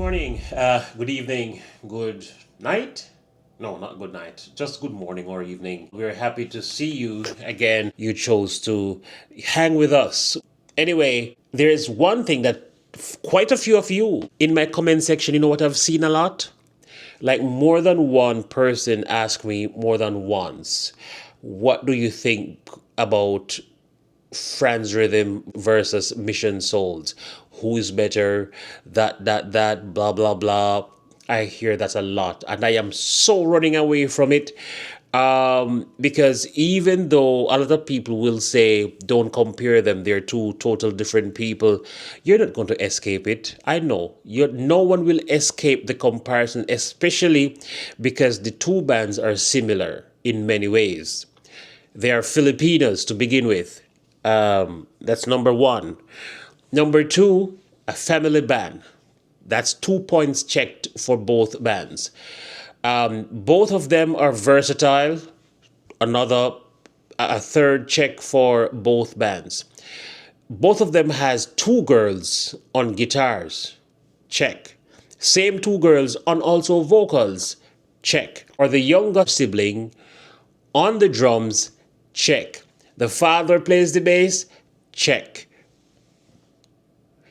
morning, good evening, good night. No, not good night, just good morning or evening. We're happy to see you again. You chose to hang with us. Anyway, there is one thing that quite a few of you in my comment section, you know what I've seen a lot? Like more than one person asked me more than once, what do you think about FRANZ RHYTHM versus Mission Souls? Who is better? That, blah, blah, blah. I hear that a lot, and I am so running away from it. Because even though a lot of people will say, don't compare them, they're two total different people, you're not going to escape it. I know. No one will escape the comparison, especially because the two bands are similar in many ways. They are Filipinos to begin with. That's number one. Number two, a family band. That's 2 points checked for both bands. Both of them are versatile. A third check for both bands. Both of them has two girls on guitars. Check. Same two girls on also vocals. Check. Or the younger sibling on the drums. Check. The father plays the bass. Check.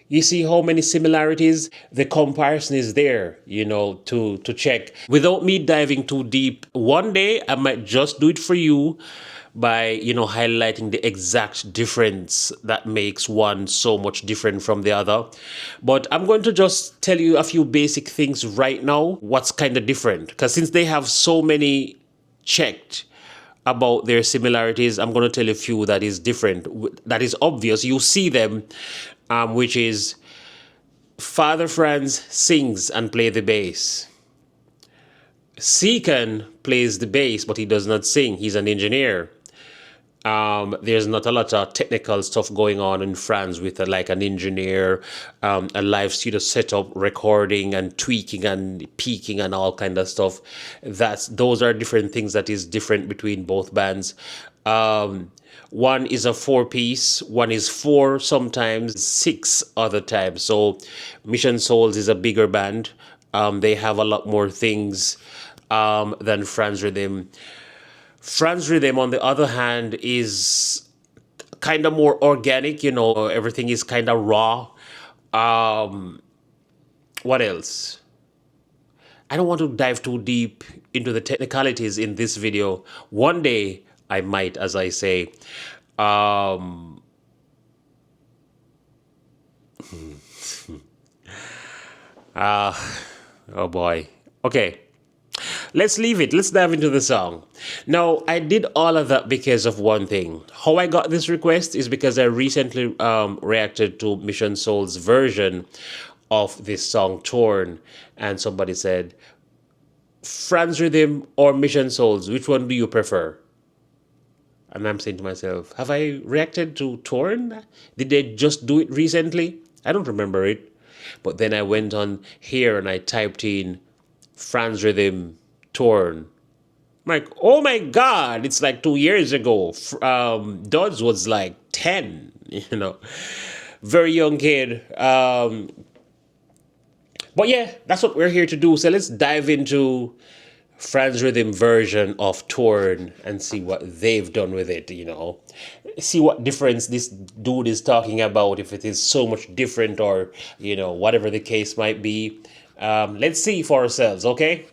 You see how many similarities? The comparison is there, to check. Without me diving too deep, one day I might just do it for you by, highlighting the exact difference that makes one so much different from the other. But I'm going to just tell you a few basic things right now, what's kind of different. Because since they have so many checked about their similarities, I'm going to tell you a few that is different, that is obvious. You see them, which is Father Franz sings and plays the bass. Seacon plays the bass, but he does not sing. He's an engineer. There's not a lot of technical stuff going on in France with like an engineer, a live studio setup, recording and tweaking and peaking and all kind of stuff. Those are different things that is different between both bands. One is a 4-piece, one is 4, sometimes 6 other times. So Mission Souls is a bigger band. They have a lot more things than FRANZ RHYTHM. FRANZ RHYTHM, on the other hand, is kind of more organic, everything is kind of raw. What else? I don't want to dive too deep into the technicalities in this video. One day, I might, as I say. Oh boy. Okay. Let's leave it. Let's dive into the song. Now, I did all of that because of one thing. How I got this request is because I recently reacted to Mission Souls' version of this song, Torn. And somebody said, FRANZ RHYTHM or Mission Souls, which one do you prefer? And I'm saying to myself, have I reacted to Torn? Did they just do it recently? I don't remember it. But then I went on here and I typed in FRANZ RHYTHM Torn. I'm like, oh my God, it's like 2 years ago. Dodds was like 10, very young kid. But yeah, that's what we're here to do. So let's dive into FRANZ RHYTHM version of Torn and see what they've done with it, See what difference this dude is talking about, if it is so much different or, whatever the case might be. Let's see for ourselves, okay?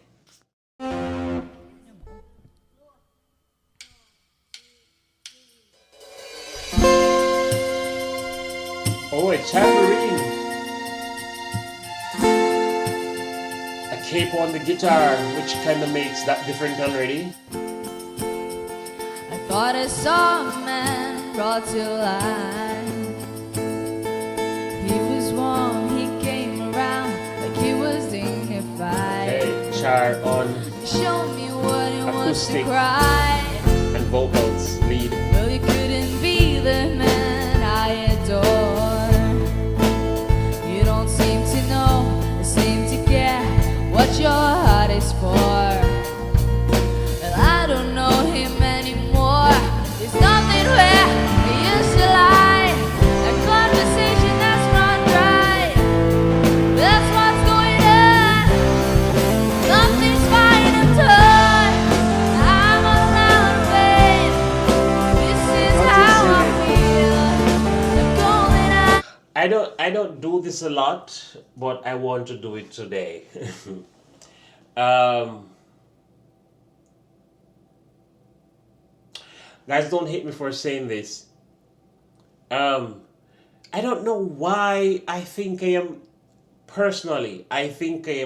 Oh, a tambourine. Cape on the guitar, which kind of makes that different already. I thought I saw a man brought to life. He was warm, he came around like he was dignified. Okay, guitar on. He showed me what it was to Acoustic cry. And vocals lead. Well, you couldn't be the man I adore. You don't seem to know, seem to care what your heart is for. Well, I don't know him anymore. There's nothing where he used to lie. A conversation that's run dry. That's what's going on. this a lot, but I want to do it today. um, guys, don't hate me for saying this. Um, I don't know why I think I am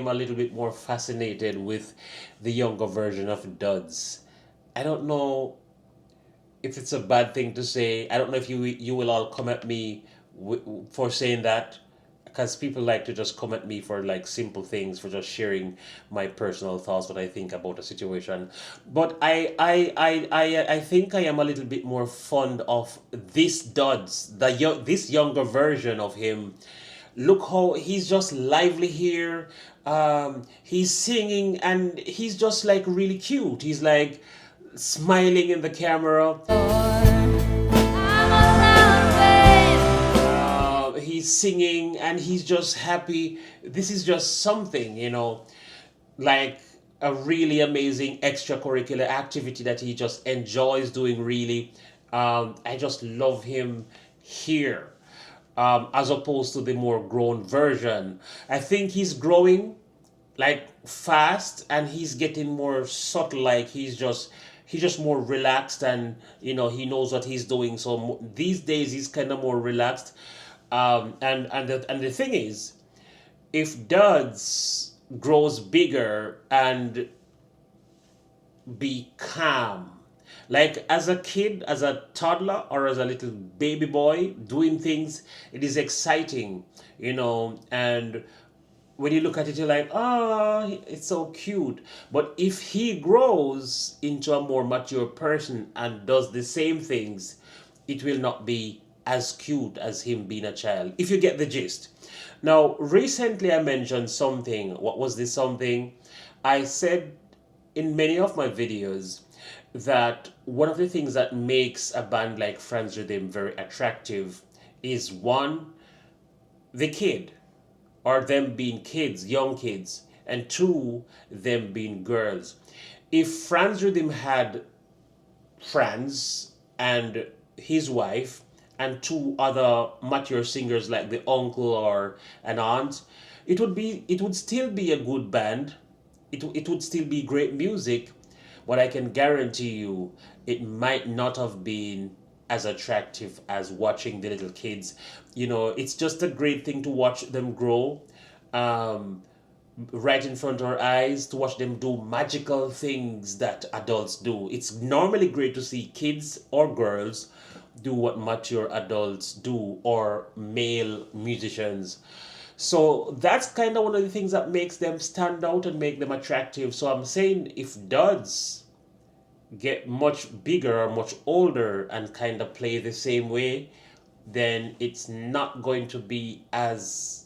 a little bit more fascinated with the younger version of Duds. I don't know if it's a bad thing to say. I don't know if you will all come at me for saying that, because people like to just come at me for like simple things, for just sharing my personal thoughts, what I think about a situation. But I think I am a little bit more fond of this Duds, this younger version of him. Look how he's just lively here. He's singing and he's just like really cute. He's like smiling in the camera. He's singing and he's just happy. This is just something, like a really amazing extracurricular activity that he just enjoys doing, really. I just love him here, as opposed to the more grown version. I think he's growing like fast and he's getting more subtle, like he's just more relaxed, and he knows what he's doing. So these days he's kind of more relaxed. And the thing is, if Duds grows bigger and be calm, like as a kid, as a toddler, or as a little baby boy doing things, it is exciting, and when you look at it, you're like, oh, it's so cute. But if he grows into a more mature person and does the same things, it will not be as cute as him being a child, if you get the gist. Now, recently I mentioned something. What was this something? I said in many of my videos that one of the things that makes a band like FRANZ RHYTHM very attractive is, one, the kid, or them being kids, young kids, and two, them being girls. If FRANZ RHYTHM had Franz and his wife and two other mature singers like the uncle or an aunt, it would still be a good band. It would still be great music, but I can guarantee you it might not have been as attractive as watching the little kids. It's just a great thing to watch them grow, um, right in front of our eyes, to watch them do magical things that adults do. It's normally great to see kids or girls do what mature adults do, or male musicians. So that's kind of one of the things that makes them stand out and make them attractive. So I'm saying, if Duds get much bigger or much older and kind of play the same way, then it's not going to be as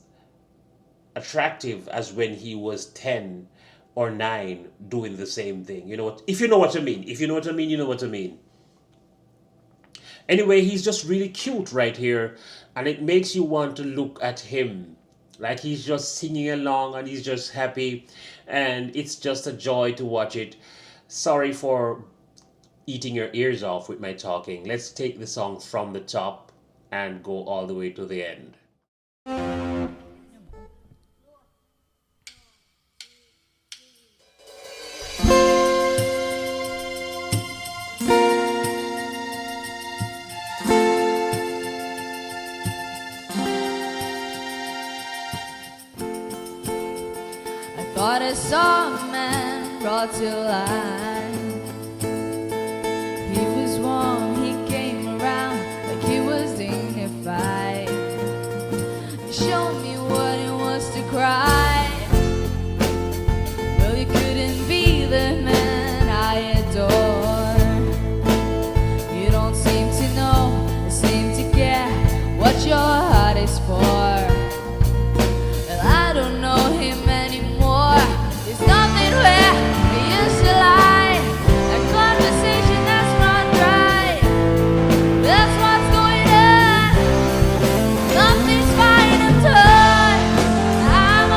attractive as when he was 10 or 9 doing the same thing. You know what? If you know what I mean. If you know what I mean, you know what I mean. Anyway, he's just really cute right here, and it makes you want to look at him. Like he's just singing along and he's just happy, and it's just a joy to watch it. Sorry for eating your ears off with my talking. Let's take the song from the top and go all the way to the end. Thought I saw a man brought to life. He was warm, he came around like he was dignified. He showed me what it was to cry. Well, you couldn't be the man I adore. You don't seem to know, seem to care what your heart is for. Well, I don't know him anymore. There's nothing where we used to lie. A conversation that's not right. That's what's going on. Nothing's fine, I'm torn. I'm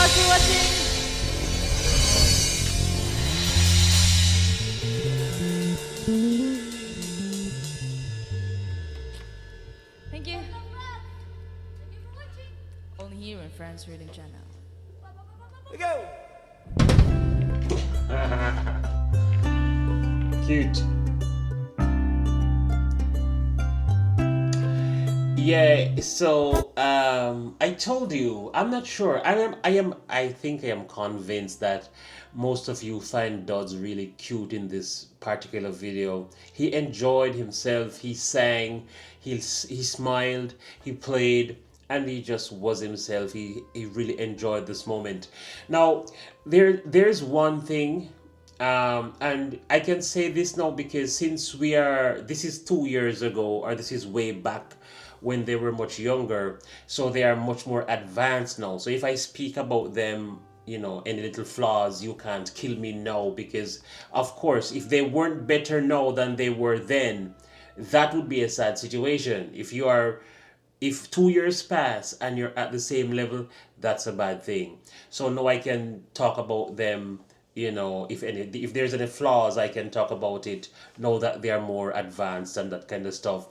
much for watching. Thank you. Only here in FRANZ RHYTHM channel. Cute. Yeah, so I told you, I'm not sure. I think I am convinced that most of you find Dodds really cute in this particular video. He enjoyed himself, he sang, he smiled, he played, and he just was himself. He really enjoyed this moment. Now, there's one thing, and I can say this now because since this is 2 years ago, or this is way back when they were much younger, so they are much more advanced now. So if I speak about them, any little flaws, you can't kill me now, because of course, if they weren't better now than they were then, that would be a sad situation. If 2 years pass and you're at the same level, that's a bad thing. So now I can talk about them. If there's any flaws, I can talk about it. Know that they are more advanced and that kind of stuff.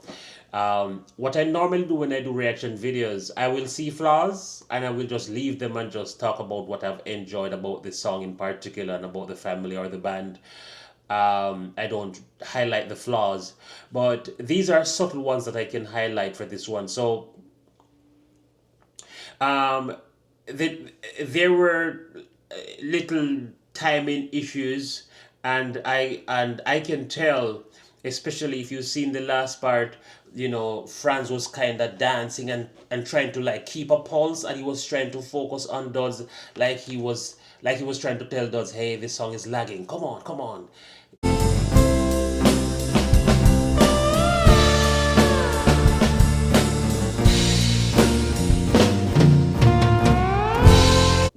What I normally do when I do reaction videos, I will see flaws and I will just leave them and just talk about what I've enjoyed about this song in particular and about the family or the band. I don't highlight the flaws, but these are subtle ones that I can highlight for this one. So um, there were little timing issues, and I can tell, especially if you've seen the last part. Franz was kind of dancing and trying to like keep a pulse, and he was trying to focus on Dodds, like he was trying to tell Dodds, hey, this song is lagging, come on, come on.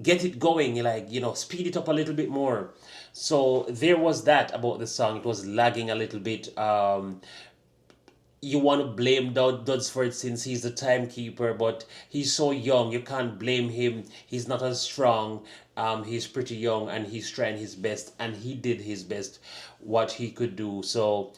Get it going, like, speed it up a little bit more. So there was that about the song. It was lagging a little bit. You want to blame Dodds for it since he's the timekeeper, but he's so young, you can't blame him. He's not as strong. He's pretty young and he's trying his best, and he did his best, what he could do. So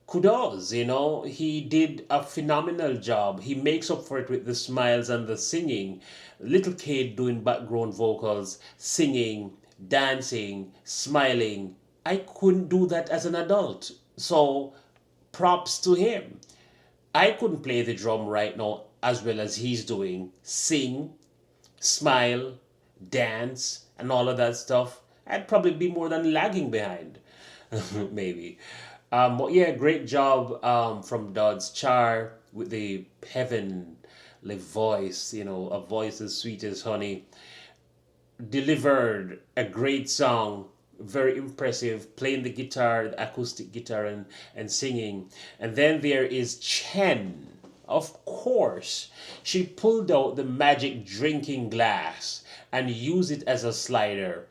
kudos, he did a phenomenal job. He makes up for it with the smiles and the singing. Little kid doing background vocals, singing, dancing, smiling. I couldn't do that as an adult. So props to him. I couldn't play the drum right now as well as he's doing. Sing, smile, dance, and all of that stuff. I'd probably be more than lagging behind. Maybe. But yeah, great job from Dodds. Char with the heavenly voice, a voice as sweet as honey. Delivered a great song, very impressive, playing the guitar, the acoustic guitar, and singing. And then there is Chen. Of course, she pulled out the magic drinking glass and used it as a slider.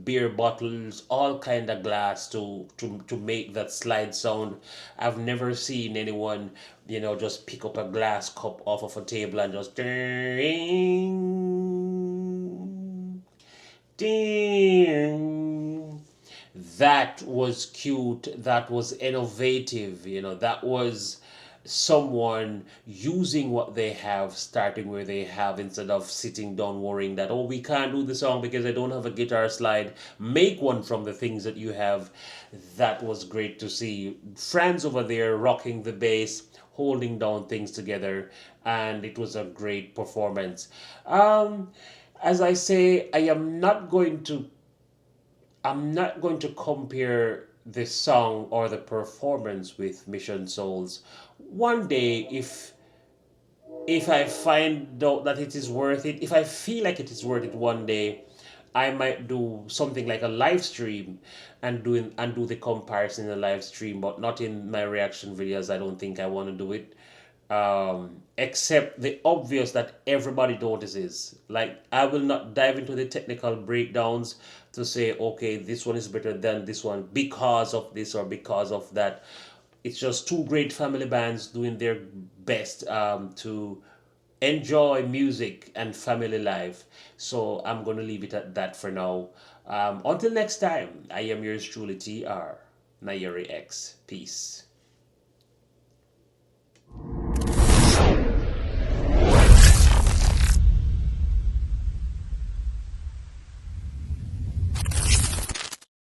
Beer bottles, all kind of glass to make that slide sound. I've never seen anyone, just pick up a glass cup off of a table and just ding, ding. That was cute. That was innovative. That was someone using what they have, starting where they have, instead of sitting down worrying that, oh, we can't do the song because I don't have a guitar slide. Make one from the things that you have. That was great to see. Franz over there rocking the bass, holding down things together, and it was a great performance. As I say, I am not going to I'm not going to compare the song or the performance with Mission Souls. One day, if I find out that it is worth it, if I feel like it is worth it one day, I might do something like a live stream and do the comparison in a live stream, but not in my reaction videos. I don't think I want to do it. Except the obvious that everybody notices. Like, I will not dive into the technical breakdowns to say, okay, this one is better than this one because of this or because of that. It's just two great family bands doing their best to enjoy music and family life. So I'm going to leave it at that for now. Until next time, I am yours truly, TR Nayeri X. Peace.